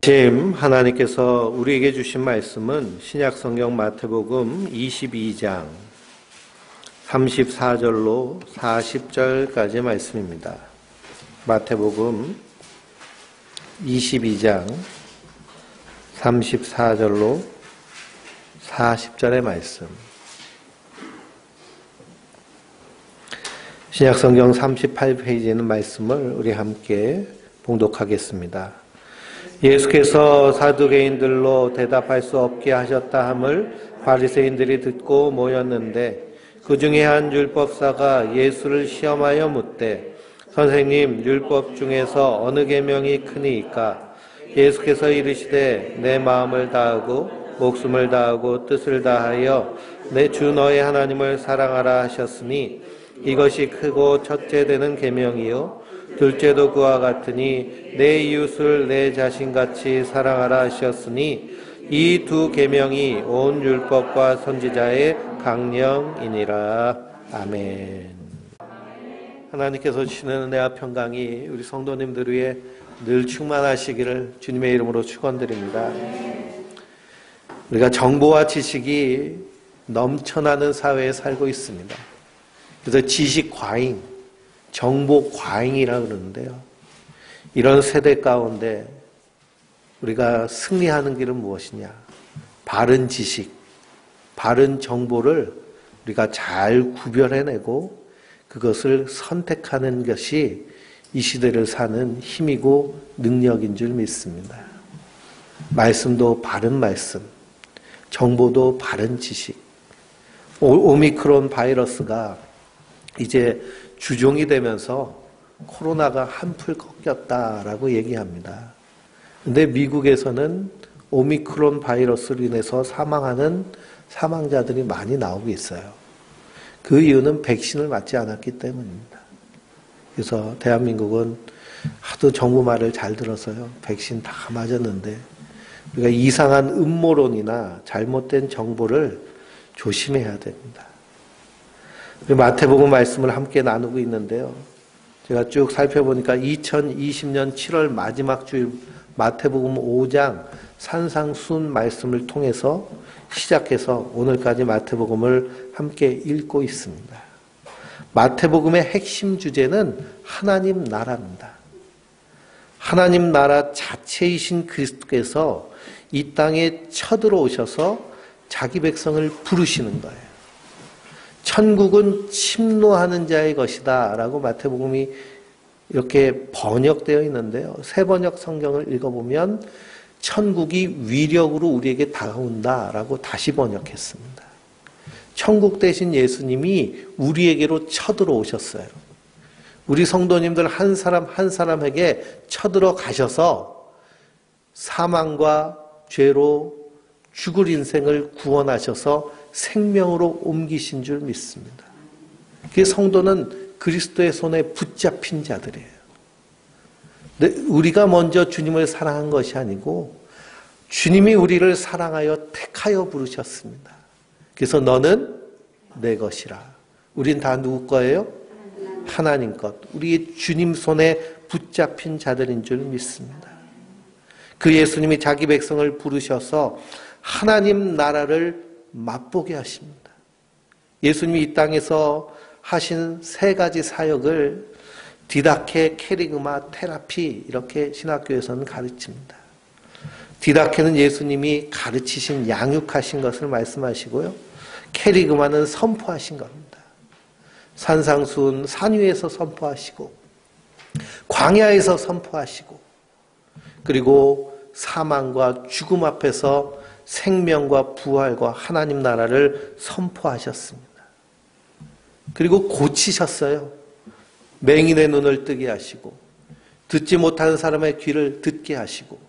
지금 하나님께서 우리에게 주신 말씀은 신약성경 마태복음 22장 34절로 40절까지의 말씀입니다. 마태복음 22장 34절로 40절의 말씀. 신약성경 38페이지에 있는 말씀을 우리 함께 봉독하겠습니다. 예수께서 사두개인들로 대답할 수 없게 하셨다 함을 바리새인들이 듣고 모였는데 그 중에 한 율법사가 예수를 시험하여 묻되 선생님, 율법 중에서 어느 계명이 크니이까? 예수께서 이르시되 내 마음을 다하고 목숨을 다하고 뜻을 다하여 내 주 너의 하나님을 사랑하라 하셨으니 이것이 크고 첫째 되는 계명이요 둘째도 그와 같으니 내 이웃을 내 자신같이 사랑하라 하셨으니 이 두 계명이 온 율법과 선지자의 강령이니라. 아멘. 하나님께서 주시는 은혜와 평강이 우리 성도님들 위해 늘 충만하시기를 주님의 이름으로 축원드립니다. 우리가 정보와 지식이 넘쳐나는 사회에 살고 있습니다. 그래서 지식 과잉, 정보 과잉이라고 그러는데요. 이런 세대 가운데 우리가 승리하는 길은 무엇이냐? 바른 지식, 바른 정보를 우리가 잘 구별해내고 그것을 선택하는 것이 이 시대를 사는 힘이고 능력인 줄 믿습니다. 말씀도 바른 말씀, 정보도 바른 지식. 오미크론 바이러스가 이제 주종이 되면서 코로나가 한풀 꺾였다라고 얘기합니다. 근데 미국에서는 오미크론 바이러스로 인해서 사망하는 사망자들이 많이 나오고 있어요. 그 이유는 백신을 맞지 않았기 때문입니다. 그래서 대한민국은 하도 정부 말을 잘 들어서요. 백신 다 맞았는데 우리가 이상한 음모론이나 잘못된 정보를 조심해야 됩니다. 마태복음 말씀을 함께 나누고 있는데요. 제가 쭉 살펴보니까 2020년 7월 마지막 주일 마태복음 5장 산상순 말씀을 통해서 시작해서 오늘까지 마태복음을 함께 읽고 있습니다. 마태복음의 핵심 주제는 하나님 나라입니다. 하나님 나라 자체이신 그리스도께서 이 땅에 쳐들어오셔서 자기 백성을 부르시는 거예요. 천국은 침노하는 자의 것이다 라고 마태복음이 이렇게 번역되어 있는데요. 새 번역 성경을 읽어보면 천국이 위력으로 우리에게 다가온다 라고 다시 번역했습니다. 천국 대신 예수님이 우리에게로 쳐들어오셨어요. 우리 성도님들 한 사람 한 사람에게 쳐들어 가셔서 사망과 죄로 죽을 인생을 구원하셔서 생명으로 옮기신 줄 믿습니다. 그 성도는 그리스도의 손에 붙잡힌 자들이에요. 근데 우리가 먼저 주님을 사랑한 것이 아니고 주님이 우리를 사랑하여 택하여 부르셨습니다. 그래서 너는 내 것이라. 우린 다 누구 거예요? 하나님 것. 우리 주님 손에 붙잡힌 자들인 줄 믿습니다. 그 예수님이 자기 백성을 부르셔서 하나님 나라를 맛보게 하십니다. 예수님이 이 땅에서 하신 세 가지 사역을 디다케, 케리그마, 테라피 이렇게 신학교에서는 가르칩니다. 디다케는 예수님이 가르치신 양육하신 것을 말씀하시고요. 케리그마는 선포하신 겁니다. 산상순 산 위에서 선포하시고 광야에서 선포하시고 그리고 사망과 죽음 앞에서 생명과 부활과 하나님 나라를 선포하셨습니다. 그리고 고치셨어요. 맹인의 눈을 뜨게 하시고 듣지 못하는 사람의 귀를 듣게 하시고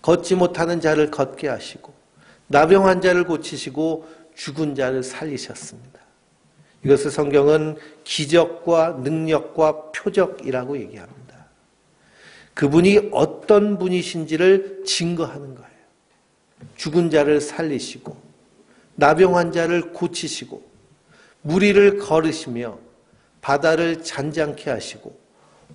걷지 못하는 자를 걷게 하시고 나병 환자를 고치시고 죽은 자를 살리셨습니다. 이것을 성경은 기적과 능력과 표적이라고 얘기합니다. 그분이 어떤 분이신지를 증거하는 거예요. 죽은 자를 살리시고 나병 환자를 고치시고 무리를 걸으시며 바다를 잔잔케 하시고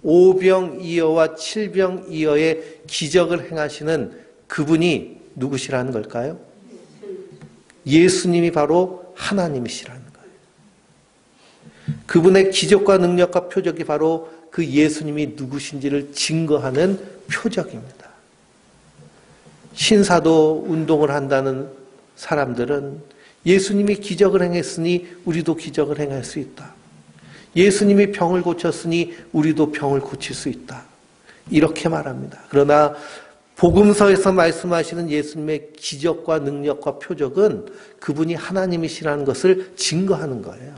오병이어와 칠병이어의 기적을 행하시는 그분이 누구시라는 걸까요? 예수님이 바로 하나님이시라는 거예요. 그분의 기적과 능력과 표적이 바로 그 예수님이 누구신지를 증거하는 표적입니다. 신사도 운동을 한다는 사람들은 예수님이 기적을 행했으니 우리도 기적을 행할 수 있다. 예수님이 병을 고쳤으니 우리도 병을 고칠 수 있다. 이렇게 말합니다. 그러나 복음서에서 말씀하시는 예수님의 기적과 능력과 표적은 그분이 하나님이시라는 것을 증거하는 거예요.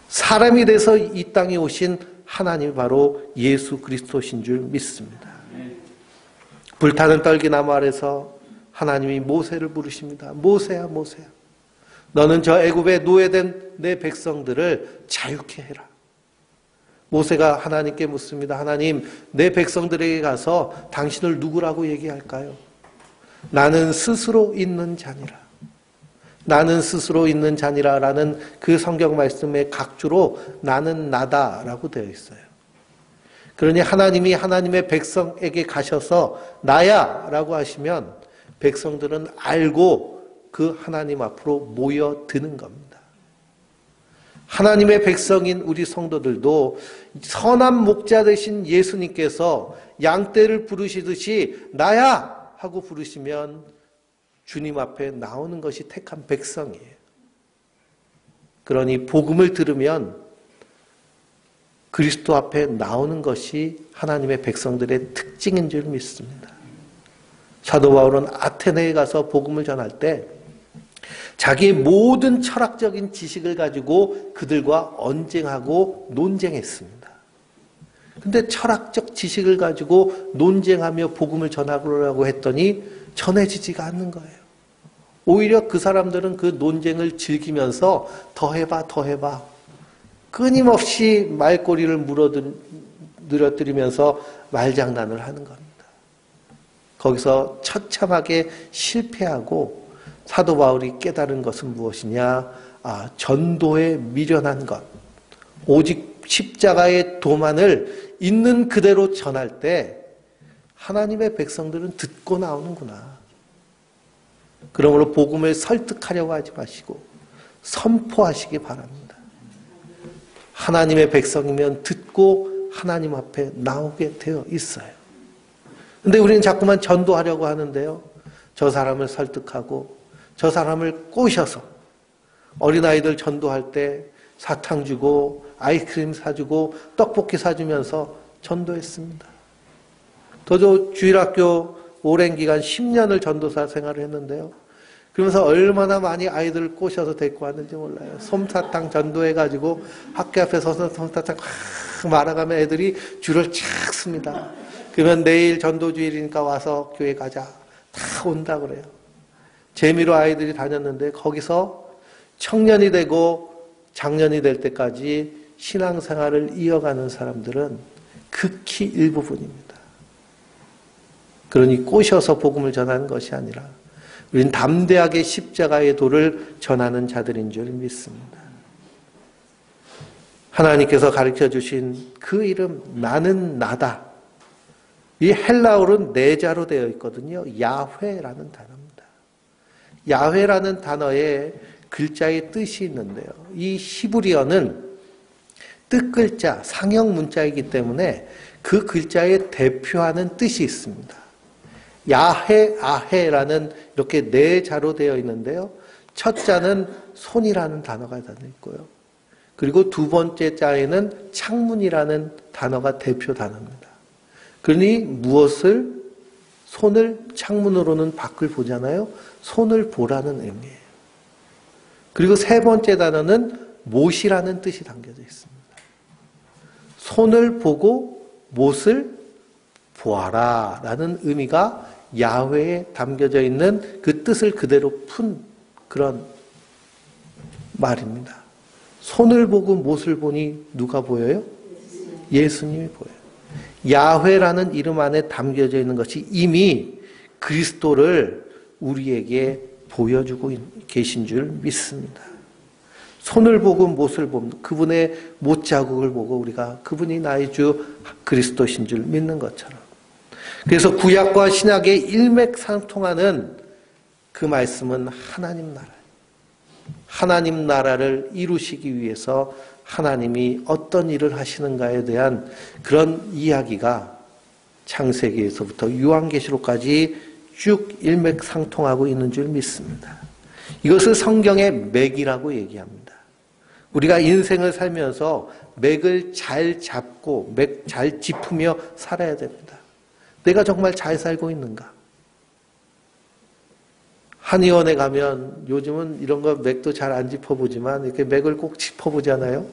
사람이 돼서 이 땅에 오신 하나님이 바로 예수 그리스도신 줄 믿습니다. 불타는 떨기나무 아래서 하나님이 모세를 부르십니다. 모세야, 모세야. 너는 저 애굽에 노예된 내 백성들을 자유케 해라. 모세가 하나님께 묻습니다. 하나님, 내 백성들에게 가서 당신을 누구라고 얘기할까요? 나는 스스로 있는 자니라. 나는 스스로 있는 자니라 라는 그 성경 말씀의 각주로 나는 나다라고 되어 있어요. 그러니 하나님이 하나님의 백성에게 가셔서 나야 라고 하시면 백성들은 알고 그 하나님 앞으로 모여드는 겁니다. 하나님의 백성인 우리 성도들도 선한 목자 되신 예수님께서 양떼를 부르시듯이 나야 하고 부르시면 주님 앞에 나오는 것이 택한 백성이에요. 그러니 복음을 들으면 그리스도 앞에 나오는 것이 하나님의 백성들의 특징인 줄 믿습니다. 사도 바울은 아테네에 가서 복음을 전할 때 자기의 모든 철학적인 지식을 가지고 그들과 언쟁하고 논쟁했습니다. 근데 철학적 지식을 가지고 논쟁하며 복음을 전하려고 했더니 전해지지가 않는 거예요. 오히려 그 사람들은 그 논쟁을 즐기면서 더 해봐, 더 해봐. 끊임없이 말꼬리를 늘어뜨리면서 말장난을 하는 겁니다. 거기서 처참하게 실패하고 사도 바울이 깨달은 것은 무엇이냐? 전도에 미련한 것. 오직 십자가의 도만을 있는 그대로 전할 때 하나님의 백성들은 듣고 나오는구나. 그러므로 복음을 설득하려고 하지 마시고 선포하시기 바랍니다. 하나님의 백성이면 듣고 하나님 앞에 나오게 되어 있어요. 근데 우리는 자꾸만 전도하려고 하는데요. 저 사람을 설득하고 저 사람을 꼬셔서 어린아이들 전도할 때 사탕 주고 아이스크림 사주고 떡볶이 사주면서 전도했습니다. 저도 주일학교 오랜 기간 10년을 전도사 생활을 했는데요. 그러면서 얼마나 많이 아이들을 꼬셔서 데리고 왔는지 몰라요. 솜사탕 전도해가지고 학교 앞에 서서 솜사탕 말아가면 애들이 줄을 착 씁니다. 그러면 내일 전도주일이니까 와서 교회 가자. 다 온다 그래요. 재미로 아이들이 다녔는데 거기서 청년이 되고 장년이 될 때까지 신앙생활을 이어가는 사람들은 극히 일부분입니다. 그러니 꼬셔서 복음을 전하는 것이 아니라 우리는 담대하게 십자가의 도를 전하는 자들인 줄 믿습니다. 하나님께서 가르쳐 주신 그 이름 나는 나다. 이 헬라어로는 네 자로 되어 있거든요. 야훼라는 단어입니다. 야훼라는 단어에 글자의 뜻이 있는데요. 이 히브리어는 뜻글자, 상형 문자이기 때문에 그 글자에 대표하는 뜻이 있습니다. 야훼, 아헤라는 이렇게 네 자로 되어 있는데요. 첫 자는 손이라는 단어가 달려 있고요. 그리고 두 번째 자에는 창문이라는 단어가 대표 단어입니다. 그러니 무엇을 손을 창문으로는 밖을 보잖아요. 손을 보라는 의미예요. 그리고 세 번째 단어는 못이라는 뜻이 담겨져 있습니다. 손을 보고 못을 보아라 라는 의미가 야훼에 담겨져 있는 그 뜻을 그대로 푼 그런 말입니다. 손을 보고 못을 보니 누가 보여요? 예수님이 보여요. 야훼라는 이름 안에 담겨져 있는 것이 이미 그리스도를 우리에게 보여주고 계신 줄 믿습니다. 손을 보고 못을 보면 그분의 못자국을 보고 우리가 그분이 나의 주 그리스도신 줄 믿는 것처럼 그래서 구약과 신약의 일맥상통하는 그 말씀은 하나님 나라. 하나님 나라를 이루시기 위해서 하나님이 어떤 일을 하시는가에 대한 그런 이야기가 창세기에서부터 요한계시록까지 쭉 일맥상통하고 있는 줄 믿습니다. 이것을 성경의 맥이라고 얘기합니다. 우리가 인생을 살면서 맥을 잘 잡고 맥 잘 짚으며 살아야 됩니다. 내가 정말 잘 살고 있는가? 한의원에 가면 요즘은 이런 거 맥도 잘 안 짚어보지만 이렇게 맥을 꼭 짚어보잖아요.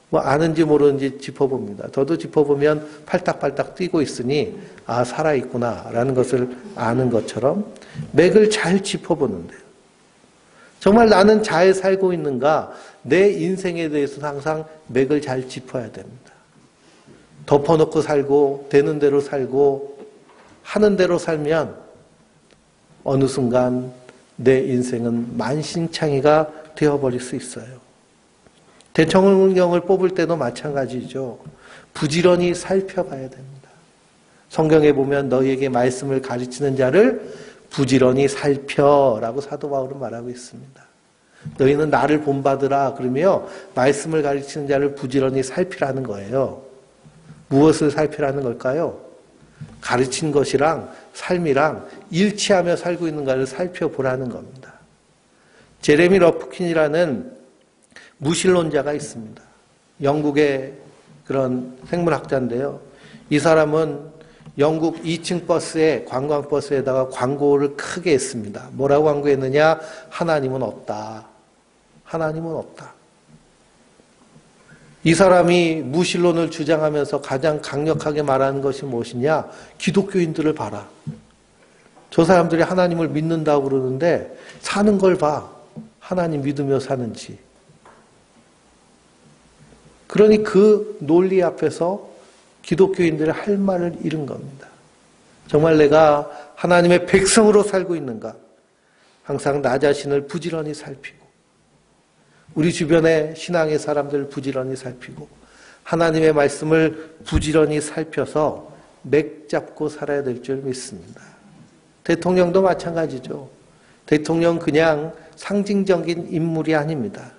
뭐 아는지 모르는지 짚어봅니다. 저도 짚어보면 팔딱팔딱 뛰고 있으니 아 살아있구나 라는 것을 아는 것처럼 맥을 잘 짚어보는데요. 정말 나는 잘 살고 있는가? 내 인생에 대해서 항상 맥을 잘 짚어야 됩니다. 덮어놓고 살고 되는 대로 살고 하는 대로 살면 어느 순간 내 인생은 만신창이가 되어버릴 수 있어요. 대통령을 뽑을 때도 마찬가지죠. 부지런히 살펴봐야 됩니다. 성경에 보면 너희에게 말씀을 가르치는 자를 부지런히 살펴라고 사도 바울은 말하고 있습니다. 너희는 나를 본받으라 그러며 말씀을 가르치는 자를 부지런히 살피라는 거예요. 무엇을 살피라는 걸까요? 가르친 것이랑 삶이랑 일치하며 살고 있는가를 살펴보라는 겁니다. 제레미 러프킨이라는 무신론자가 있습니다. 영국의 그런 생물학자인데요. 이 사람은 영국 2층 버스에 관광버스에다가 광고를 크게 했습니다. 뭐라고 광고했느냐? 하나님은 없다. 하나님은 없다. 이 사람이 무신론을 주장하면서 가장 강력하게 말하는 것이 무엇이냐? 기독교인들을 봐라. 저 사람들이 하나님을 믿는다고 그러는데 사는 걸 봐. 하나님 믿으며 사는지. 그러니 그 논리 앞에서 기독교인들이 할 말을 잃은 겁니다. 정말 내가 하나님의 백성으로 살고 있는가? 항상 나 자신을 부지런히 살피고 우리 주변의 신앙의 사람들을 부지런히 살피고 하나님의 말씀을 부지런히 살펴서 맥 잡고 살아야 될 줄 믿습니다. 대통령도 마찬가지죠. 대통령 그냥 상징적인 인물이 아닙니다.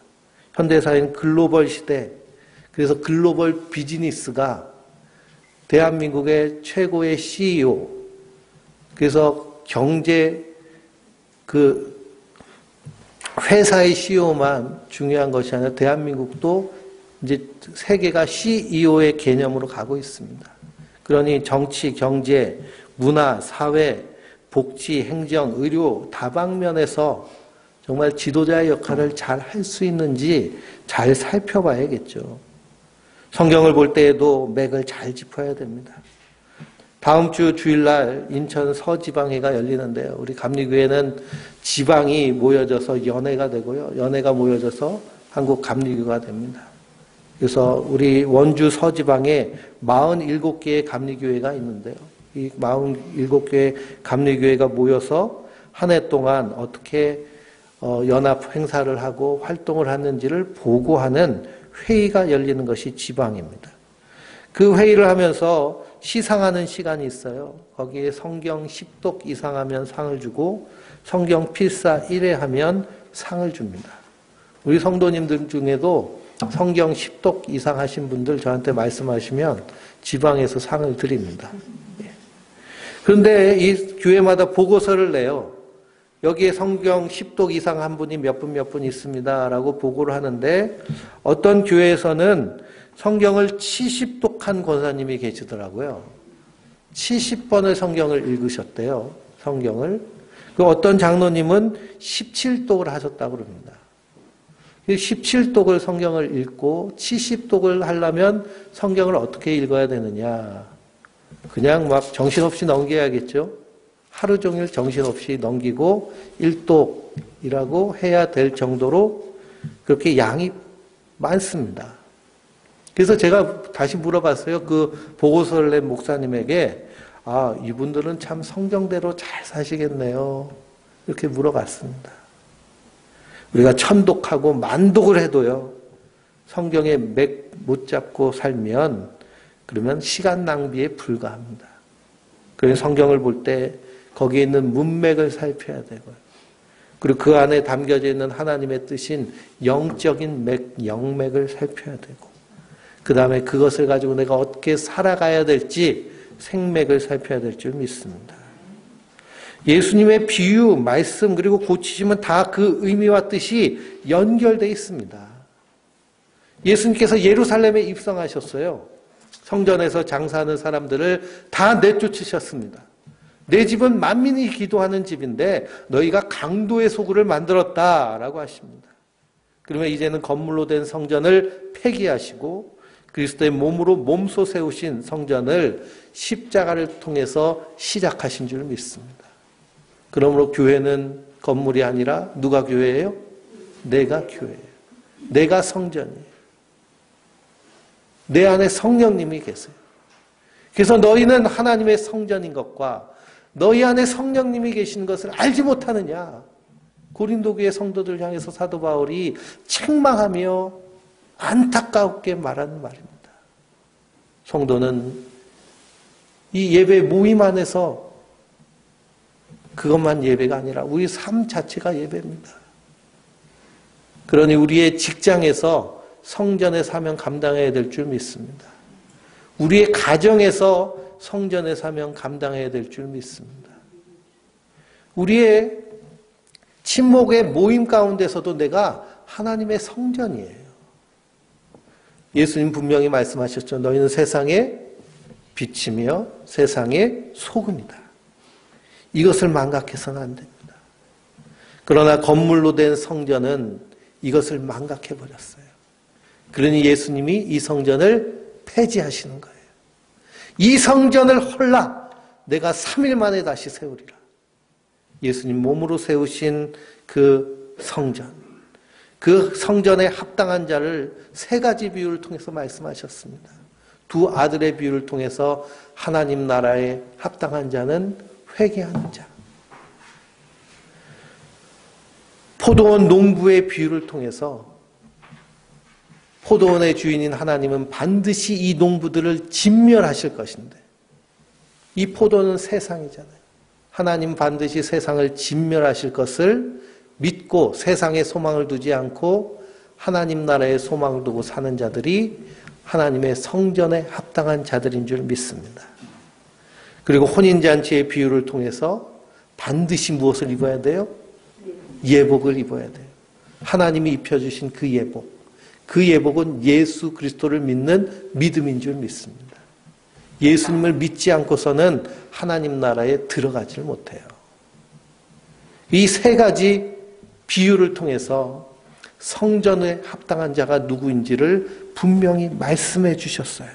현대사회는 글로벌 시대, 그래서 글로벌 비즈니스가 대한민국의 최고의 CEO, 그래서 경제 회사의 CEO만 중요한 것이 아니라 대한민국도 이제 세계가 CEO의 개념으로 가고 있습니다. 그러니 정치, 경제, 문화, 사회, 복지, 행정, 의료 다방면에서 정말 지도자의 역할을 잘 할 수 있는지 잘 살펴봐야겠죠. 성경을 볼 때에도 맥을 잘 짚어야 됩니다. 다음 주 주일날 인천 서지방회가 열리는데요. 우리 감리교회는 지방이 모여져서 연회가 되고요. 연회가 모여져서 한국 감리교가 됩니다. 그래서 우리 원주 서지방에 47개의 감리교회가 있는데요. 이 47개의 감리교회가 모여서 한 해 동안 어떻게 연합 행사를 하고 활동을 하는지를 보고하는 회의가 열리는 것이 지방입니다. 그 회의를 하면서 시상하는 시간이 있어요. 거기에 성경 10독 이상 하면 상을 주고 성경 필사 1회 하면 상을 줍니다. 우리 성도님들 중에도 성경 10독 이상 하신 분들 저한테 말씀하시면 지방에서 상을 드립니다. 그런데 이 교회마다 보고서를 내요. 여기에 성경 10독 이상 한 분이 몇 분 있습니다. 라고 보고를 하는데 어떤 교회에서는 성경을 70독한 권사님이 계시더라고요. 70번을 성경을 읽으셨대요. 성경을. 그 어떤 장로님은 17독을 하셨다고 그럽니다. 17독을 성경을 읽고 70독을 하려면 성경을 어떻게 읽어야 되느냐. 그냥 막 정신없이 넘겨야겠죠. 하루 종일 정신없이 넘기고 1독이라고 해야 될 정도로 그렇게 양이 많습니다. 그래서 제가 다시 물어봤어요. 그 보고서를 낸 목사님에게 아, 이분들은 참 성경대로 잘 사시겠네요. 이렇게 물어봤습니다. 우리가 1000독하고 10,000독을 해도요. 성경에 맥 못 잡고 살면 그러면 시간 낭비에 불과합니다. 그래서 성경을 볼 때 거기에 있는 문맥을 살펴야 되고요. 그리고 그 안에 담겨져 있는 하나님의 뜻인 영적인 영맥을 살펴야 되고, 그 다음에 그것을 가지고 내가 어떻게 살아가야 될지 생맥을 살펴야 될 줄 믿습니다. 예수님의 비유, 말씀, 그리고 고치심은 다 그 의미와 뜻이 연결되어 있습니다. 예수님께서 예루살렘에 입성하셨어요. 성전에서 장사하는 사람들을 다 내쫓으셨습니다. 내 집은 만민이 기도하는 집인데 너희가 강도의 소굴을 만들었다라고 하십니다. 그러면 이제는 건물로 된 성전을 폐기하시고 그리스도의 몸으로 몸소 세우신 성전을 십자가를 통해서 시작하신 줄 믿습니다. 그러므로 교회는 건물이 아니라 누가 교회예요? 내가 교회예요. 내가 성전이에요. 내 안에 성령님이 계세요. 그래서 너희는 하나님의 성전인 것과 너희 안에 성령님이 계시는 것을 알지 못하느냐. 고린도 교회 성도들 향해서 사도 바울이 책망하며 안타깝게 말하는 말입니다. 성도는 이 예배 모임 안에서 그것만 예배가 아니라 우리 삶 자체가 예배입니다. 그러니 우리의 직장에서 성전의 사명 감당해야 될 줄 믿습니다. 우리의 가정에서 성전의 사명 감당해야 될 줄 믿습니다. 우리의 친목의 모임 가운데서도 내가 하나님의 성전이에요. 예수님 분명히 말씀하셨죠. 너희는 세상의 빛이며 세상의 소금이다. 이것을 망각해서는 안 됩니다. 그러나 건물로 된 성전은 이것을 망각해버렸어요. 그러니 예수님이 이 성전을 폐지하시는 거예요. 이 성전을 헐라 내가 3일 만에 다시 세우리라. 예수님 몸으로 세우신 그 성전, 그 성전에 합당한 자를 세 가지 비유를 통해서 말씀하셨습니다. 두 아들의 비유를 통해서 하나님 나라에 합당한 자는 회개하는 자, 포도원 농부의 비유를 통해서 포도원의 주인인 하나님은 반드시 이 농부들을 진멸하실 것인데, 이 포도는 세상이잖아요. 하나님 반드시 세상을 진멸하실 것을 믿고 세상에 소망을 두지 않고 하나님 나라에 소망을 두고 사는 자들이 하나님의 성전에 합당한 자들인 줄 믿습니다. 그리고 혼인잔치의 비유를 통해서 반드시 무엇을 입어야 돼요? 예복을 입어야 돼요. 하나님이 입혀주신 그 예복. 그 예복은 예수 그리스도를 믿는 믿음인 줄 믿습니다. 예수님을 믿지 않고서는 하나님 나라에 들어가지를 못해요. 이 세 가지 비유를 통해서 성전에 합당한 자가 누구인지를 분명히 말씀해 주셨어요.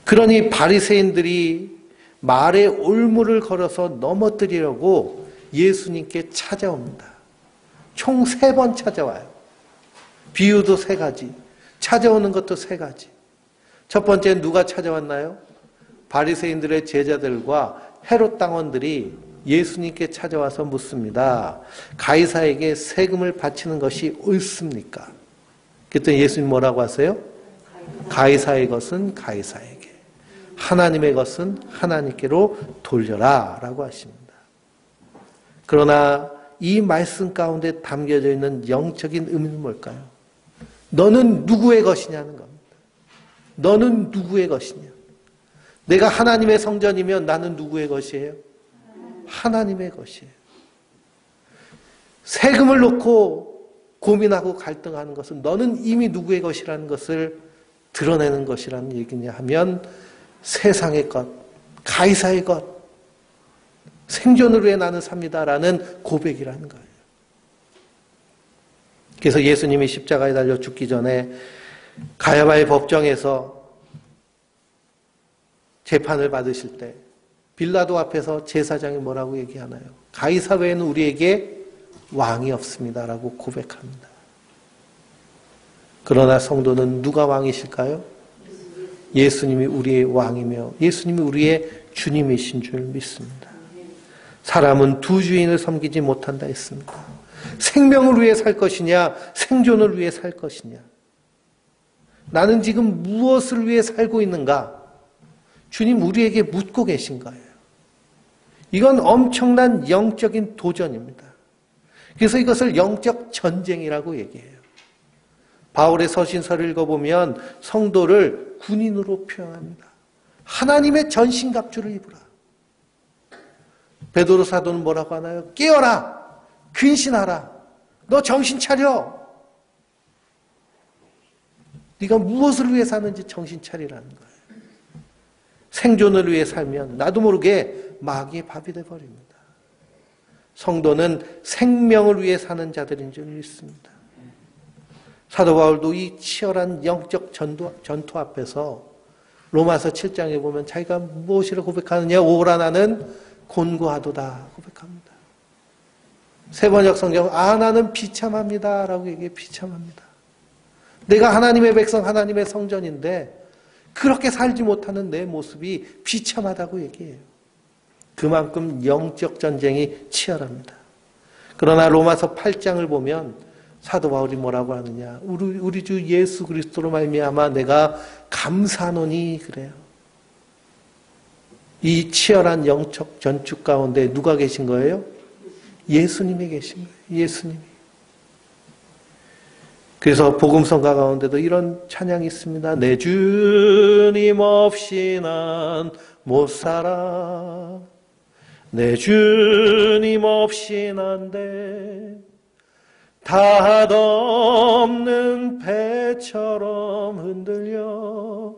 그러니 바리새인들이 말에 올무를 걸어서 넘어뜨리려고 예수님께 찾아옵니다. 총 3번 찾아와요. 비유도 3가지, 찾아오는 것도 3가지. 첫 번째는 누가 찾아왔나요? 바리새인들의 제자들과 헤롯 당원들이 예수님께 찾아와서 묻습니다. 가이사에게 세금을 바치는 것이 옳습니까? 그랬더니 예수님 뭐라고 하세요? 가이사의 것은 가이사에게, 하나님의 것은 하나님께로 돌려라 라고 하십니다. 그러나 이 말씀 가운데 담겨져 있는 영적인 의미는 뭘까요? 너는 누구의 것이냐는 겁니다. 너는 누구의 것이냐? 내가 하나님의 성전이면 나는 누구의 것이에요? 하나님의 것이에요. 세금을 놓고 고민하고 갈등하는 것은 너는 이미 누구의 것이라는 것을 드러내는 것이라는 얘기냐 하면 세상의 것, 가이사의 것, 생존을 위해 나는 삽니다라는 고백이라는 거예요. 그래서 예수님이 십자가에 달려 죽기 전에 가야바의 법정에서 재판을 받으실 때 빌라도 앞에서 제사장이 뭐라고 얘기하나요? 가이사 외에는 우리에게 왕이 없습니다라고 고백합니다. 그러나 성도는 누가 왕이실까요? 예수님이 우리의 왕이며 예수님이 우리의 주님이신 줄 믿습니다. 사람은 두 주인을 섬기지 못한다 했습니다. 생명을 위해 살 것이냐, 생존을 위해 살 것이냐. 나는 지금 무엇을 위해 살고 있는가? 주님 우리에게 묻고 계신 거예요. 이건 엄청난 영적인 도전입니다. 그래서 이것을 영적 전쟁이라고 얘기해요. 바울의 서신서를 읽어보면 성도를 군인으로 표현합니다. 하나님의 전신갑주를 입으라. 베드로 사도는 뭐라고 하나요? 깨어라! 근신하라! 너 정신 차려! 네가 무엇을 위해 사는지 정신 차리라는 거예요. 생존을 위해 살면 나도 모르게 마귀의 밥이 돼버립니다. 성도는 생명을 위해 사는 자들인 줄 믿습니다. 사도 바울도 이 치열한 영적 전투 앞에서 로마서 7장에 보면 자기가 무엇이라 고백하느냐? 오라 나는 곤고하도다 고백합니다. 세번역 성경 나는 비참합니다 라고 얘기해. 비참합니다. 내가 하나님의 백성 하나님의 성전인데 그렇게 살지 못하는 내 모습이 비참하다고 얘기해요. 그만큼 영적 전쟁이 치열합니다. 그러나 로마서 8장을 보면 사도 바울이 뭐라고 하느냐? 우리 주 예수 그리스도로 말미암아 내가 감사하노니 그래요. 이 치열한 영적 전투 가운데 누가 계신 거예요? 예수님이 계신 거예요. 예수님이. 그래서 복음성가 가운데도 이런 찬양이 있습니다. 내 주님 없이 난 못 살아. 내 주님 없이 난데 닷없는 배처럼 흔들려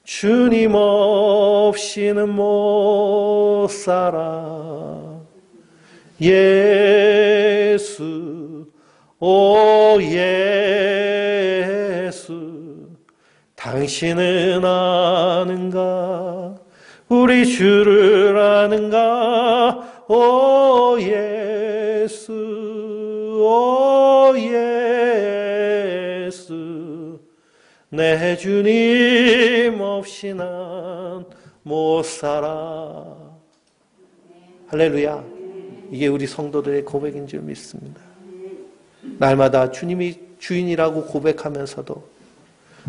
주님 없이는 못 살아. 예수 오 예수 당신은 아는가 우리 주를 아는가 오 예수 오 예수 내 주님 없이 난 못 살아. 할렐루야. 이게 우리 성도들의 고백인 줄 믿습니다. 날마다 주님이 주인이라고 고백하면서도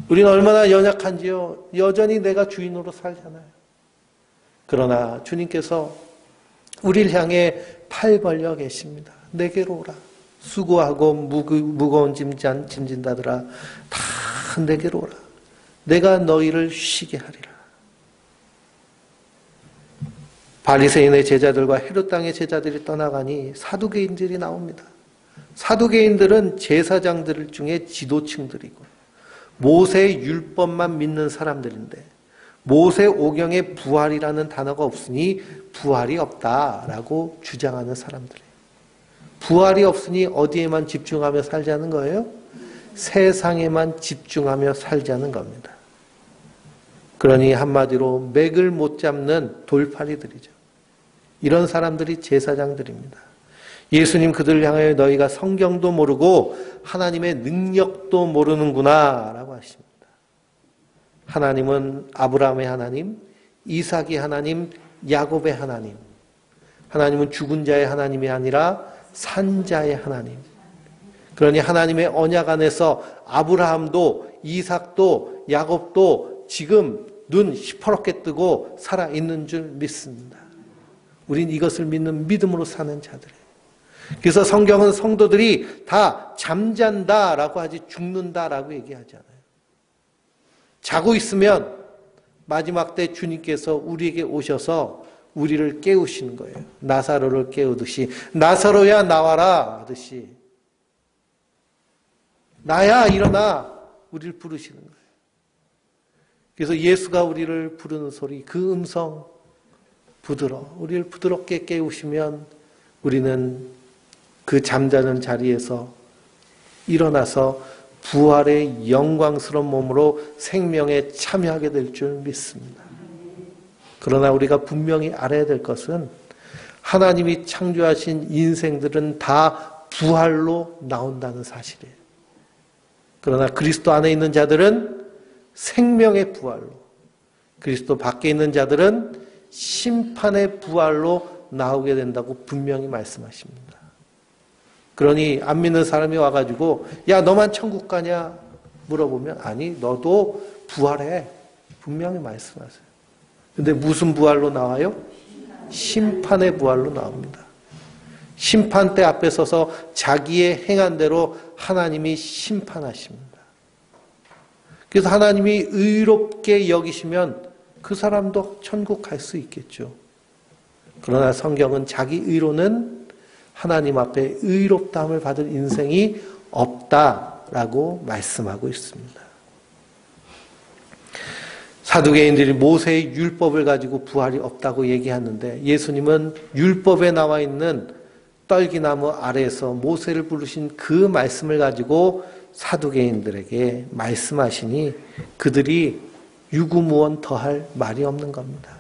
우리는 얼마나 연약한지요. 여전히 내가 주인으로 살잖아요. 그러나 주님께서 우리를 향해 팔 벌려 계십니다. 내게로 오라. 수고하고 무거운 짐 짐진 자들아 다 내게로 오라. 내가 너희를 쉬게 하리라. 바리새인의 제자들과 헤롯 땅의 제자들이 떠나가니 사두개인들이 나옵니다. 사두개인들은 제사장들 중에 지도층들이고 모세의 율법만 믿는 사람들인데 모세 오경에 부활이라는 단어가 없으니 부활이 없다라고 주장하는 사람들이에요. 부활이 없으니 어디에만 집중하며 살자는 거예요? 세상에만 집중하며 살자는 겁니다. 그러니 한마디로 맥을 못 잡는 돌팔이들이죠. 이런 사람들이 제사장들입니다. 예수님 그들을 향하여 너희가 성경도 모르고 하나님의 능력도 모르는구나 라고 하십니다. 하나님은 아브라함의 하나님, 이삭의 하나님, 야곱의 하나님. 하나님은 죽은 자의 하나님이 아니라 산 자의 하나님. 그러니 하나님의 언약 안에서 아브라함도 이삭도 야곱도 지금 눈 시퍼렇게 뜨고 살아있는 줄 믿습니다. 우린 이것을 믿는 믿음으로 사는 자들이에요. 그래서 성경은 성도들이 다 잠잔다라고 하지 죽는다라고 얘기하지 않아요. 자고 있으면 마지막 때 주님께서 우리에게 오셔서 우리를 깨우시는 거예요. 나사로를 깨우듯이 나사로야 나와라 하듯이 나야 일어나 우리를 부르시는 거예요. 그래서 예수가 우리를 부르는 소리 그 음성 우리를 부드럽게 깨우시면 우리는 그 잠자는 자리에서 일어나서 부활의 영광스러운 몸으로 생명에 참여하게 될 줄 믿습니다. 그러나 우리가 분명히 알아야 될 것은 하나님이 창조하신 인생들은 다 부활로 나온다는 사실이에요. 그러나 그리스도 안에 있는 자들은 생명의 부활로, 그리스도 밖에 있는 자들은 심판의 부활로 나오게 된다고 분명히 말씀하십니다. 그러니 안 믿는 사람이 와가지고 야 너만 천국 가냐 물어보면 아니 너도 부활해 분명히 말씀하세요. 근데 무슨 부활로 나와요? 심판의 부활로 나옵니다. 심판대 앞에 서서 자기의 행한 대로 하나님이 심판하십니다. 그래서 하나님이 의롭게 여기시면 그 사람도 천국 갈 수 있겠죠. 그러나 성경은 자기 의로는 하나님 앞에 의롭다함을 받을 인생이 없다라고 말씀하고 있습니다. 사두개인들이 모세의 율법을 가지고 부활이 없다고 얘기하는데 예수님은 율법에 나와 있는 떨기나무 아래에서 모세를 부르신 그 말씀을 가지고 사두개인들에게 말씀하시니 그들이 유구무원 더할 말이 없는 겁니다.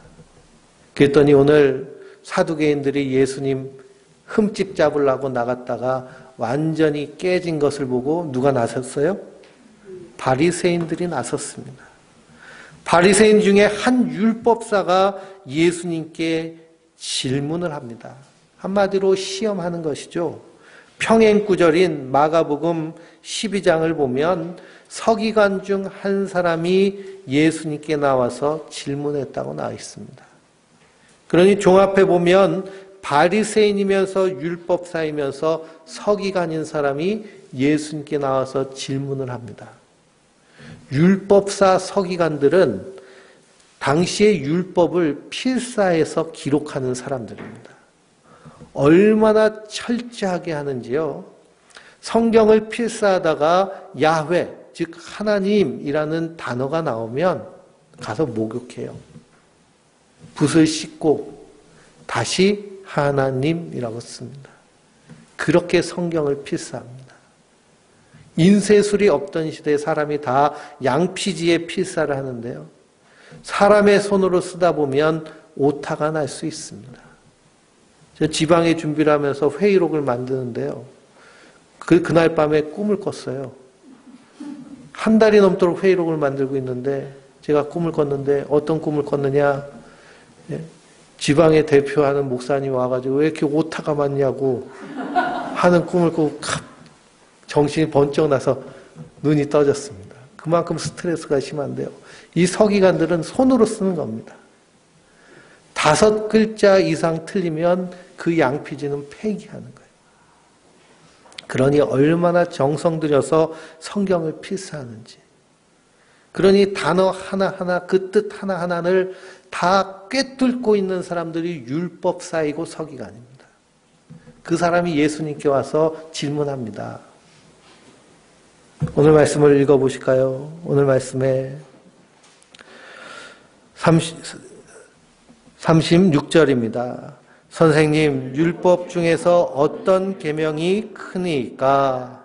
그랬더니 오늘 사두개인들이 예수님 흠집 잡으려고 나갔다가 완전히 깨진 것을 보고 누가 나섰어요? 바리새인들이 나섰습니다. 바리새인 중에 한 율법사가 예수님께 질문을 합니다. 한마디로 시험하는 것이죠. 평행구절인 마가복음 12장을 보면 서기관 중 한 사람이 예수님께 나와서 질문했다고 나와 있습니다. 그러니 종합해 보면 바리새인이면서 율법사이면서 서기관인 사람이 예수님께 나와서 질문을 합니다. 율법사 서기관들은 당시의 율법을 필사해서 기록하는 사람들입니다. 얼마나 철저하게 하는지요. 성경을 필사하다가 야훼, 즉 하나님이라는 단어가 나오면 가서 목욕해요. 붓을 씻고 다시 하나님이라고 씁니다. 그렇게 성경을 필사합니다. 인쇄술이 없던 시대에 사람이 다 양피지에 필사를 하는데요. 사람의 손으로 쓰다 보면 오타가 날 수 있습니다. 저 지방에 준비를 하면서 회의록을 만드는데요. 그날 밤에 꿈을 꿨어요. 한 달이 넘도록 회의록을 만들고 있는데 제가 꿈을 꿨는데 어떤 꿈을 꿨느냐. 지방에 대표하는 목사님 와가지고 왜 이렇게 오타가 많냐고 하는 꿈을 꾸고 정신이 번쩍 나서 눈이 떠졌습니다. 그만큼 스트레스가 심한데요. 이 서기관들은 손으로 쓰는 겁니다. 5글자 이상 틀리면 그 양피지는 폐기하는 거예요. 그러니 얼마나 정성 들여서 성경을 필사하는지. 그러니 단어 하나하나 그 뜻 하나하나를 다 꿰뚫고 있는 사람들이 율법사이고 서기관입니다. 그 사람이 예수님께 와서 질문합니다. 오늘 말씀을 읽어보실까요? 오늘 말씀에 36절입니다. 선생님, 율법 중에서 어떤 계명이 크니까?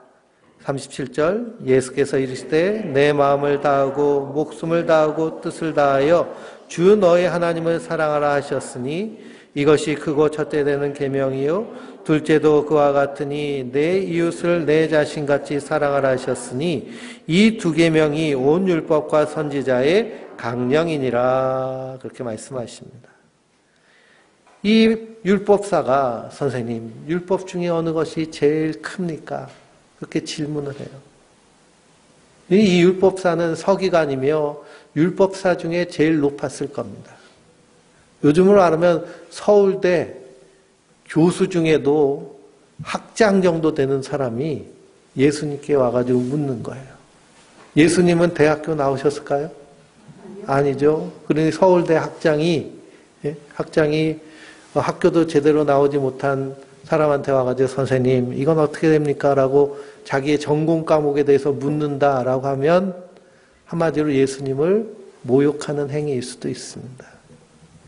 37절, 예수께서 이르시되 내 마음을 다하고 목숨을 다하고 뜻을 다하여 주 너의 하나님을 사랑하라 하셨으니 이것이 크고 첫째 되는 계명이요 둘째도 그와 같으니 내 이웃을 내 자신같이 사랑하라 하셨으니 이 두 계명이 온 율법과 선지자의 강령이니라. 그렇게 말씀하십니다. 이 율법사가 선생님, 율법 중에 어느 것이 제일 큽니까? 그렇게 질문을 해요. 이 율법사는 서기관이며 율법사 중에 제일 높았을 겁니다. 요즘으로 말하면 서울대 교수 중에도 학장 정도 되는 사람이 예수님께 와가지고 묻는 거예요. 예수님은 대학교 나오셨을까요? 아니죠. 그러니 서울대 학장이 학교도 제대로 나오지 못한 사람한테 와가지고 선생님 이건 어떻게 됩니까? 라고 자기의 전공 과목에 대해서 묻는다라고 하면 한마디로 예수님을 모욕하는 행위일 수도 있습니다.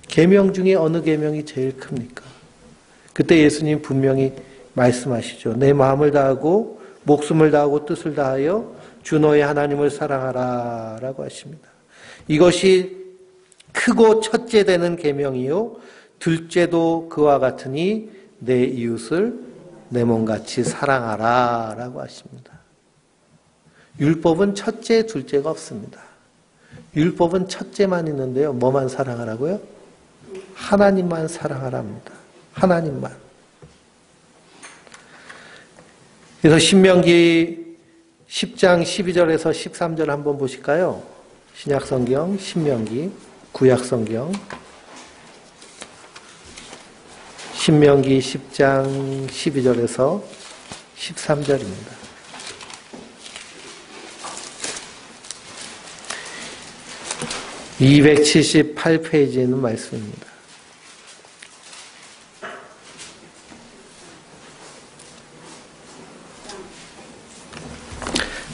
계명 중에 어느 계명이 제일 큽니까? 그때 예수님 분명히 말씀하시죠. 내 마음을 다하고 목숨을 다하고 뜻을 다하여 주 너의 하나님을 사랑하라 라고 하십니다. 이것이 크고 첫째 되는 계명이요 둘째도 그와 같으니 내 이웃을 내 몸같이 사랑하라 라고 하십니다. 율법은 첫째, 둘째가 없습니다. 율법은 첫째만 있는데요. 뭐만 사랑하라고요? 하나님만 사랑하랍니다. 하나님만. 그래서 신명기 10장 12절에서 13절 한번 보실까요? 신약성경 신명기 구약성경 신명기 10장 12절에서 13절입니다. 278페이지에 있는 말씀입니다.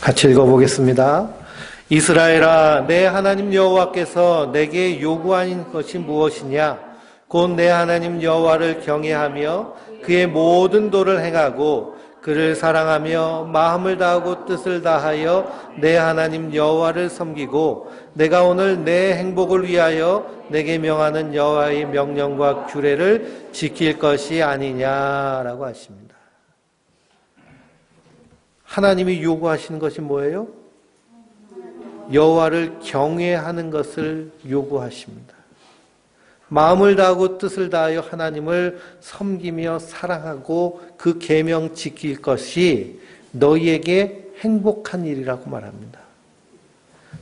같이 읽어보겠습니다. 이스라엘아, 내 하나님 여호와께서 내게 요구하는 것이 무엇이냐? 곧 내 하나님 여호와를 경외하며 그의 모든 도를 행하고 그를 사랑하며 마음을 다하고 뜻을 다하여 내 하나님 여호와를 섬기고 내가 오늘 내 행복을 위하여 내게 명하는 여호와의 명령과 규례를 지킬 것이 아니냐라고 하십니다. 하나님이 요구하시는 것이 뭐예요? 여호와를 경외하는 것을 요구하십니다. 마음을 다하고 뜻을 다하여 하나님을 섬기며 사랑하고 그 계명 지킬 것이 너희에게 행복한 일이라고 말합니다.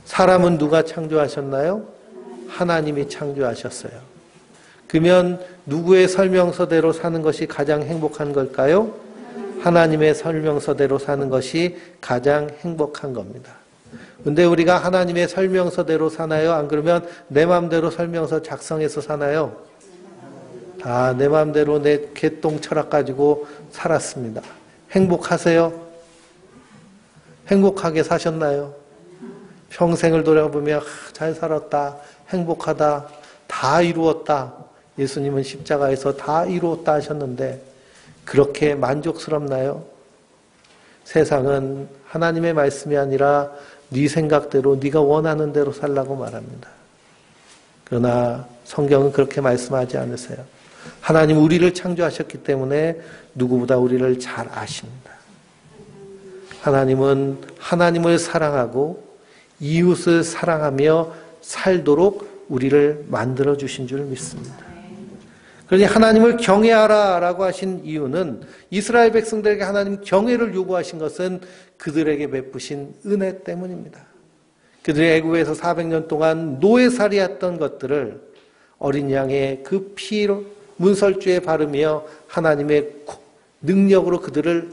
사람은 누가 창조하셨나요? 하나님이 창조하셨어요. 그러면 누구의 설명서대로 사는 것이 가장 행복한 걸까요? 하나님의 설명서대로 사는 것이 가장 행복한 겁니다. 근데 우리가 하나님의 설명서대로 사나요? 안 그러면 내 마음대로 설명서 작성해서 사나요? 다 내 마음대로 내 개똥 철학 가지고 살았습니다. 행복하세요? 행복하게 사셨나요? 평생을 돌아보며 잘 살았다, 행복하다, 다 이루었다. 예수님은 십자가에서 다 이루었다 하셨는데 그렇게 만족스럽나요? 세상은 하나님의 말씀이 아니라 네 생각대로 네가 원하는 대로 살라고 말합니다. 그러나 성경은 그렇게 말씀하지 않으세요. 하나님 우리를 창조하셨기 때문에 누구보다 우리를 잘 아십니다. 하나님은 하나님을 사랑하고 이웃을 사랑하며 살도록 우리를 만들어주신 줄 믿습니다. 그러니 하나님을 경외하라 라고 하신 이유는 이스라엘 백성들에게 하나님 경외를 요구하신 것은 그들에게 베푸신 은혜 때문입니다. 그들이 애굽에서 400년 동안 노예살이했던 것들을 어린 양의 그 피로 문설주에 바르며 하나님의 능력으로 그들을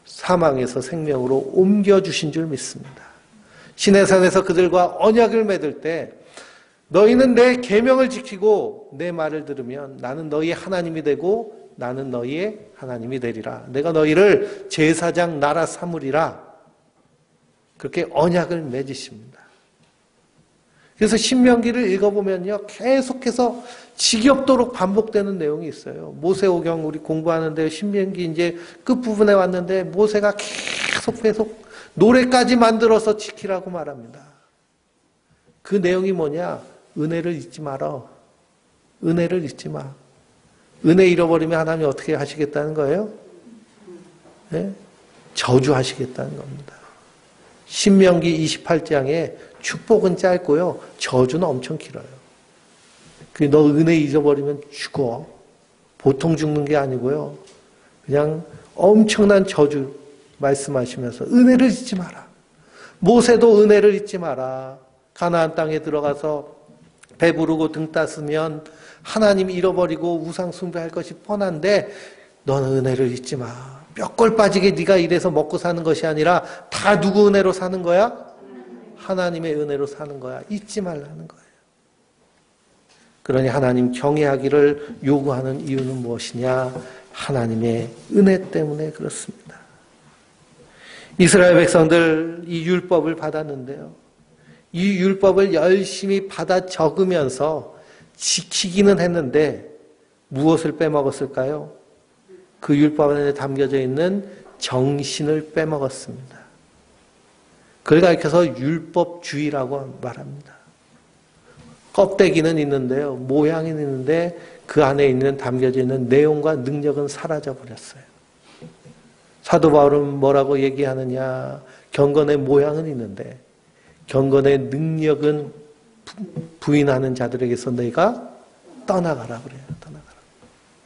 사망에서 생명으로 옮겨주신 줄 믿습니다. 시내산에서 그들과 언약을 맺을 때 너희는 내 계명을 지키고 내 말을 들으면 나는 너희의 하나님이 되고 나는 너희의 하나님이 되리라. 내가 너희를 제사장 나라 삼으리라. 그렇게 언약을 맺으십니다. 그래서 신명기를 읽어보면요, 계속해서 지겹도록 반복되는 내용이 있어요. 모세오경 우리 공부하는데 신명기 이제 끝부분에 왔는데 모세가 계속 노래까지 만들어서 지키라고 말합니다. 그 내용이 뭐냐? 은혜를 잊지 마라. 은혜를 잊지 마. 은혜 잃어버리면 하나님이 어떻게 하시겠다는 거예요? 네? 저주하시겠다는 겁니다. 신명기 28장에 축복은 짧고요. 저주는 엄청 길어요. 너 은혜 잊어버리면 죽어. 보통 죽는 게 아니고요. 그냥 엄청난 저주 말씀하시면서 은혜를 잊지 마라. 모세도 은혜를 잊지 마라. 가나안 땅에 들어가서 배부르고 등 땄으면 하나님 잃어버리고 우상 숭배할 것이 뻔한데 너는 은혜를 잊지 마. 뼈골 빠지게 네가 이래서 먹고 사는 것이 아니라 다 누구 은혜로 사는 거야? 하나님의 은혜로 사는 거야. 잊지 말라는 거예요. 그러니 하나님 경외하기를 요구하는 이유는 무엇이냐? 하나님의 은혜 때문에 그렇습니다. 이스라엘 백성들 이 율법을 받았는데요. 이 율법을 열심히 받아 적으면서 지키기는 했는데 무엇을 빼먹었을까요? 그 율법 안에 담겨져 있는 정신을 빼먹었습니다. 그걸 가리켜서 율법주의라고 말합니다. 껍데기는 있는데요. 모양은 있는데 그 안에 있는 담겨져 있는 내용과 능력은 사라져 버렸어요. 사도 바울은 뭐라고 얘기하느냐? 경건의 모양은 있는데 경건의 능력은 부인하는 자들에게서 너희가 떠나가라 그래요. 떠나가라.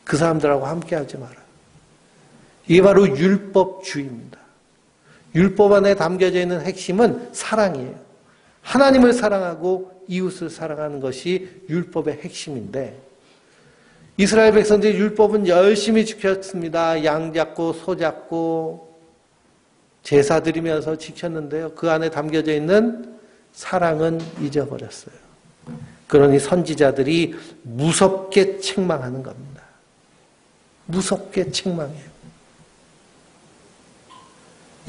그 사람들하고 함께하지 마라. 이게 바로 율법주의입니다. 율법 안에 담겨져 있는 핵심은 사랑이에요. 하나님을 사랑하고 이웃을 사랑하는 것이 율법의 핵심인데 이스라엘 백성들이 율법은 열심히 지켰습니다. 양 잡고 소 잡고 제사 드리면서 지켰는데요. 그 안에 담겨져 있는 사랑은 잊어버렸어요. 그러니 선지자들이 무섭게 책망하는 겁니다. 무섭게 책망해요.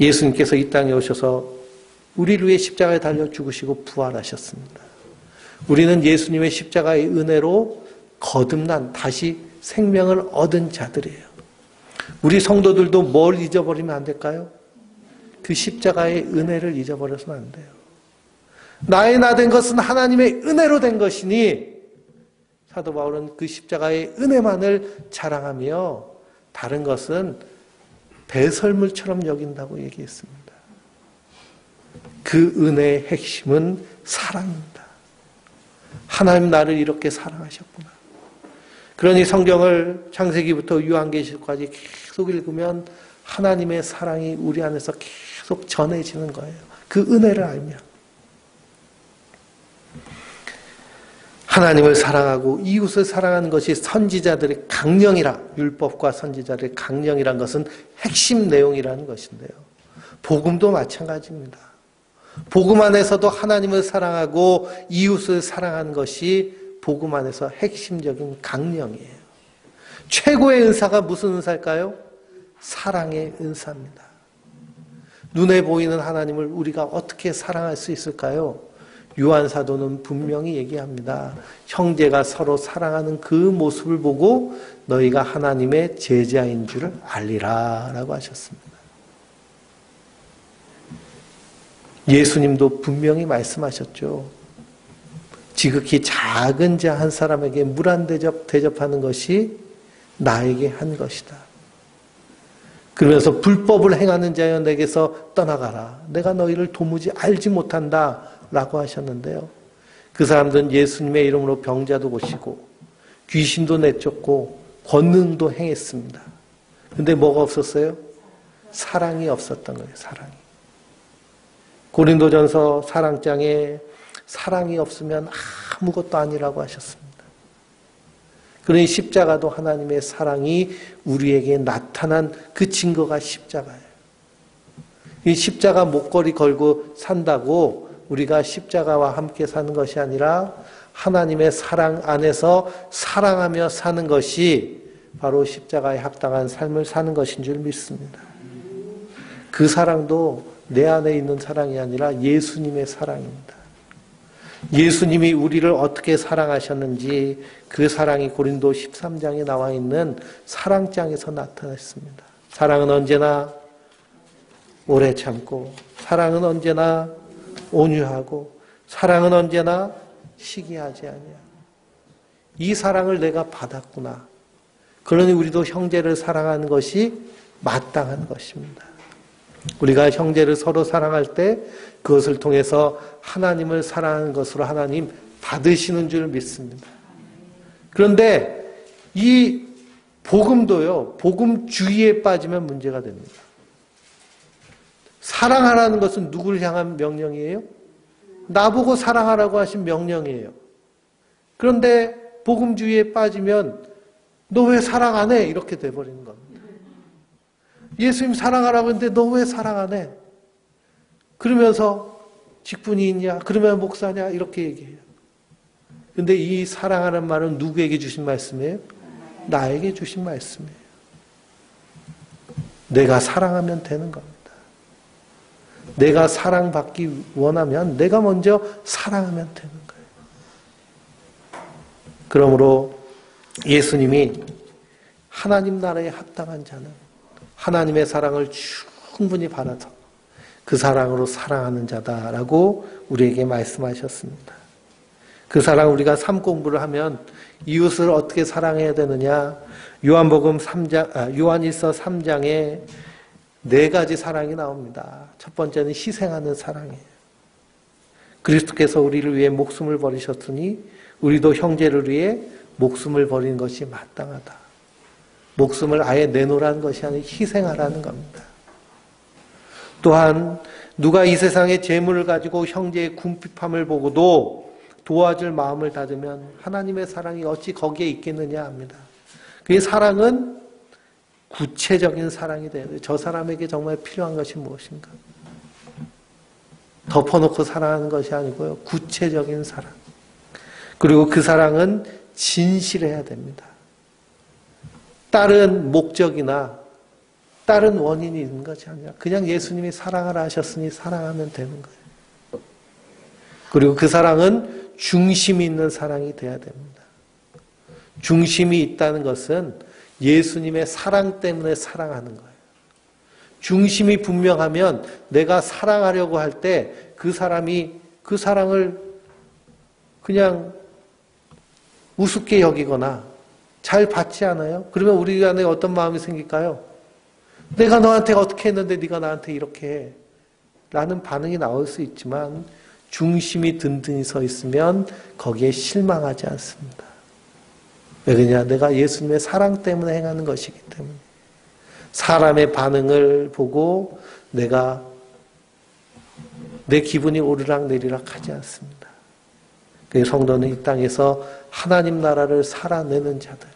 예수님께서 이 땅에 오셔서 우리를 위해 십자가에 달려 죽으시고 부활하셨습니다. 우리는 예수님의 십자가의 은혜로 거듭난 다시 생명을 얻은 자들이에요. 우리 성도들도 뭘 잊어버리면 안 될까요? 그 십자가의 은혜를 잊어버려서는 안 돼요. 나의 나 된 것은 하나님의 은혜로 된 것이니 사도 바울은 그 십자가의 은혜만을 자랑하며 다른 것은 배설물처럼 여긴다고 얘기했습니다. 그 은혜의 핵심은 사랑입니다. 하나님 나를 이렇게 사랑하셨구나. 그러니 성경을 창세기부터 요한계시록까지 계속 읽으면 하나님의 사랑이 우리 안에서 계속 전해지는 거예요. 그 은혜를 알면. 하나님을 사랑하고 이웃을 사랑하는 것이 선지자들의 강령이라, 율법과 선지자들의 강령이란 것은 핵심 내용이라는 것인데요. 복음도 마찬가지입니다. 복음 안에서도 하나님을 사랑하고 이웃을 사랑하는 것이 복음 안에서 핵심적인 강령이에요. 최고의 은사가 무슨 은사일까요? 사랑의 은사입니다. 눈에 보이는 하나님을 우리가 어떻게 사랑할 수 있을까요? 요한 사도는 분명히 얘기합니다. 형제가 서로 사랑하는 그 모습을 보고 너희가 하나님의 제자인 줄 알리라 라고 하셨습니다. 예수님도 분명히 말씀하셨죠. 지극히 작은 자 한 사람에게 물 한 대접 대접하는 것이 나에게 한 것이다. 그러면서 불법을 행하는 자여 내게서 떠나가라. 내가 너희를 도무지 알지 못한다 라고 하셨는데요. 그 사람들은 예수님의 이름으로 병자도 고치고 귀신도 내쫓고 권능도 행했습니다. 근데 뭐가 없었어요? 사랑이 없었던 거예요. 사랑이. 고린도전서 4장에 사랑이 없으면 아무것도 아니라고 하셨습니다. 그러니 십자가도 하나님의 사랑이 우리에게 나타난 그 증거가 십자가예요. 이 십자가 목걸이 걸고 산다고 우리가 십자가와 함께 사는 것이 아니라 하나님의 사랑 안에서 사랑하며 사는 것이 바로 십자가에 합당한 삶을 사는 것인 줄 믿습니다. 그 사랑도 내 안에 있는 사랑이 아니라 예수님의 사랑입니다. 예수님이 우리를 어떻게 사랑하셨는지 그 사랑이 고린도 13장에 나와 있는 사랑장에서 나타났습니다. 사랑은 언제나 오래 참고, 사랑은 언제나 온유하고, 사랑은 언제나 시기하지 아니야. 이 사랑을 내가 받았구나. 그러니 우리도 형제를 사랑하는 것이 마땅한 것입니다. 우리가 형제를 서로 사랑할 때 그것을 통해서 하나님을 사랑하는 것으로 하나님 받으시는 줄 믿습니다. 그런데 이 복음도요, 복음주의에 빠지면 문제가 됩니다. 사랑하라는 것은 누구를 향한 명령이에요? 나보고 사랑하라고 하신 명령이에요. 그런데 복음주의에 빠지면 너 왜 사랑 안 해? 이렇게 돼버리는 겁니다. 예수님 사랑하라고 했는데 너 왜 사랑 안 해? 그러면서 직분이 있냐? 그러면 목사냐? 이렇게 얘기해요. 근데 이 사랑하는 말은 누구에게 주신 말씀이에요? 나에게 주신 말씀이에요. 내가 사랑하면 되는 겁니다. 내가 사랑받기 원하면 내가 먼저 사랑하면 되는 거예요. 그러므로 예수님이 하나님 나라에 합당한 자는 하나님의 사랑을 충분히 받아서 그 사랑으로 사랑하는 자다라고 우리에게 말씀하셨습니다. 그 사랑 우리가 삶 공부를 하면 이웃을 어떻게 사랑해야 되느냐? 요한복음 3장, 요한일서 3장에 4가지 사랑이 나옵니다. 첫 번째는 희생하는 사랑이에요. 그리스도께서 우리를 위해 목숨을 버리셨으니 우리도 형제를 위해 목숨을 버리는 것이 마땅하다. 목숨을 아예 내놓으라는 것이 아니라 희생하라는 겁니다. 또한 누가 이 세상의 재물을 가지고 형제의 궁핍함을 보고도 도와줄 마음을 닫으면 하나님의 사랑이 어찌 거기에 있겠느냐 합니다. 그 사랑은 구체적인 사랑이 돼야 돼요. 저 사람에게 정말 필요한 것이 무엇인가? 덮어놓고 사랑하는 것이 아니고요. 구체적인 사랑. 그리고 그 사랑은 진실해야 됩니다. 다른 목적이나 다른 원인이 있는 것이 아니라 그냥 예수님이 사랑하라 하셨으니 사랑하면 되는 거예요. 그리고 그 사랑은 중심이 있는 사랑이 돼야 됩니다. 중심이 있다는 것은 예수님의 사랑 때문에 사랑하는 거예요. 중심이 분명하면 내가 사랑하려고 할 때 그 사람이 그 사랑을 그냥 우습게 여기거나 잘 받지 않아요? 그러면 우리 안에 어떤 마음이 생길까요? 내가 너한테 어떻게 했는데 네가 나한테 이렇게 해. 라는 반응이 나올 수 있지만 중심이 든든히 서 있으면 거기에 실망하지 않습니다. 왜 그러냐? 내가 예수님의 사랑 때문에 행하는 것이기 때문에. 사람의 반응을 보고 내가 내 기분이 오르락 내리락 하지 않습니다. 그 성도는 이 땅에서 하나님 나라를 살아내는 자들.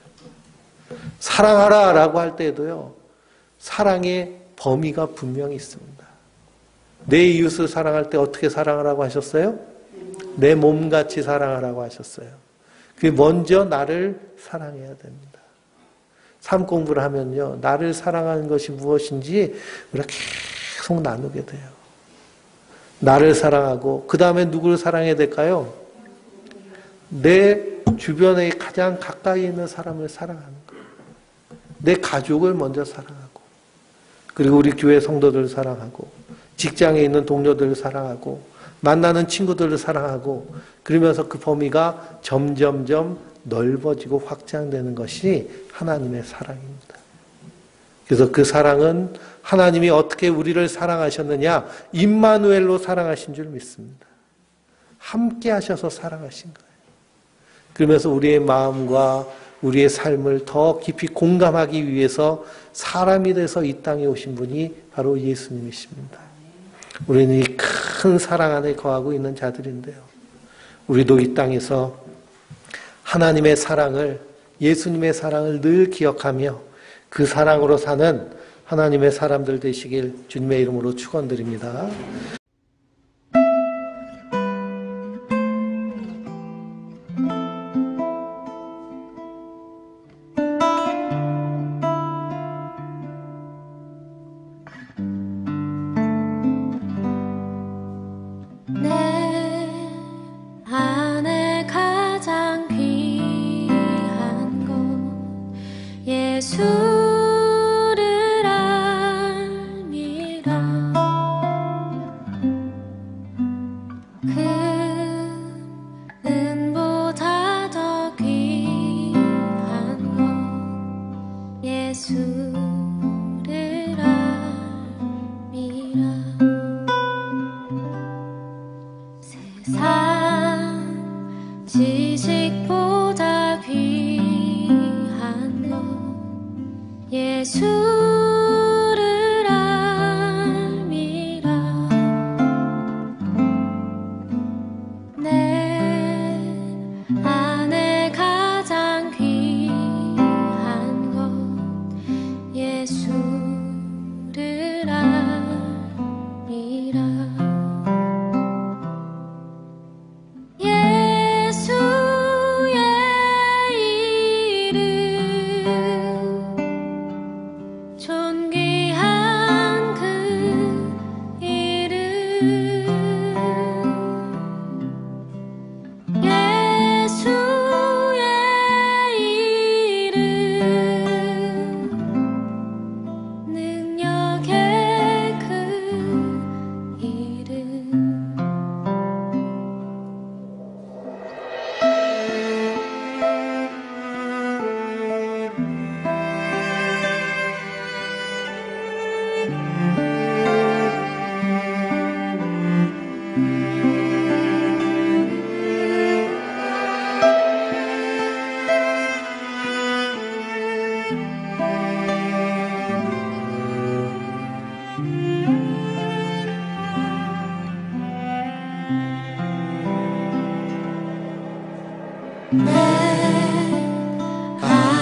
사랑하라 라고 할 때에도요. 사랑의 범위가 분명히 있습니다. 내 이웃을 사랑할 때 어떻게 사랑하라고 하셨어요? 내 몸같이 사랑하라고 하셨어요. 그 먼저 나를 사랑해야 됩니다. 삶 공부를 하면요. 나를 사랑하는 것이 무엇인지 우리가 계속 나누게 돼요. 나를 사랑하고 그 다음에 누구를 사랑해야 될까요? 내 주변에 가장 가까이 있는 사람을 사랑하는 거예요. 내 가족을 먼저 사랑하고 그리고 우리 교회 성도들을 사랑하고 직장에 있는 동료들을 사랑하고 만나는 친구들을 사랑하고 그러면서 그 범위가 점점점 넓어지고 확장되는 것이 하나님의 사랑입니다. 그래서 그 사랑은 하나님이 어떻게 우리를 사랑하셨느냐? 임마누엘로 사랑하신 줄 믿습니다. 함께 하셔서 사랑하신 거예요. 그러면서 우리의 마음과 우리의 삶을 더 깊이 공감하기 위해서 사람이 돼서 이 땅에 오신 분이 바로 예수님이십니다. 우리는 이 큰 사랑 안에 거하고 있는 자들인데요. 우리도 이 땅에서 하나님의 사랑을, 예수님의 사랑을 늘 기억하며 그 사랑으로 사는 하나님의 사람들 되시길 주님의 이름으로 축원드립니다.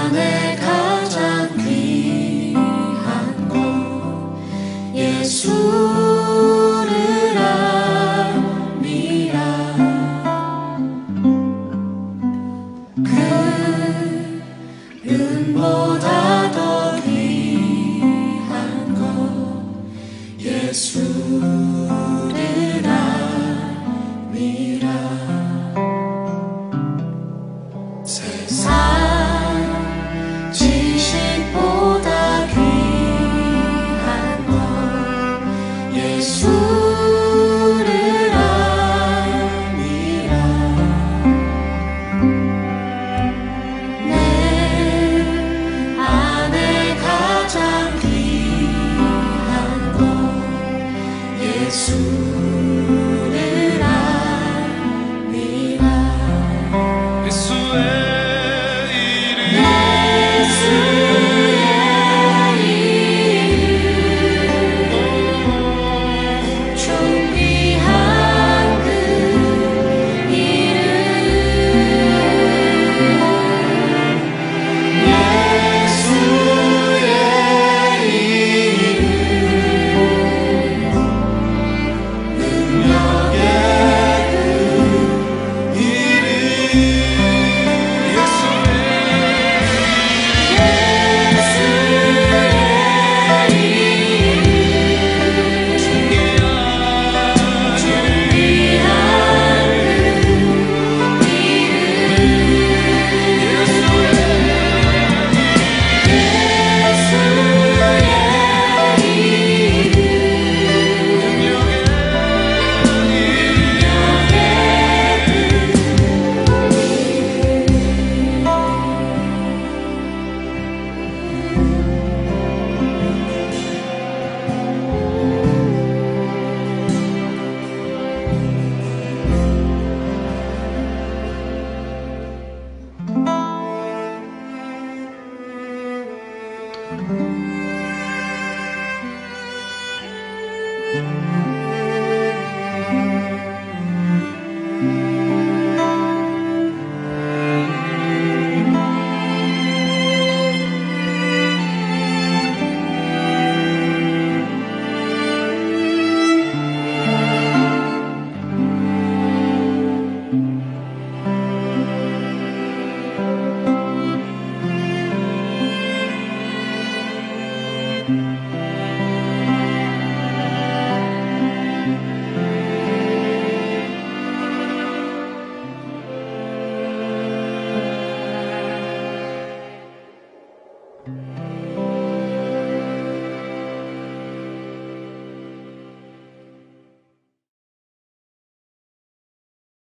안에 가장 귀한 것 예수를 압니다. 그 은보다 더 귀한 것 예수를 압니다. 세상 지식보다 귀한 것 예수를 압니다. 내 안에 가장 귀한 것 예수를 압니다.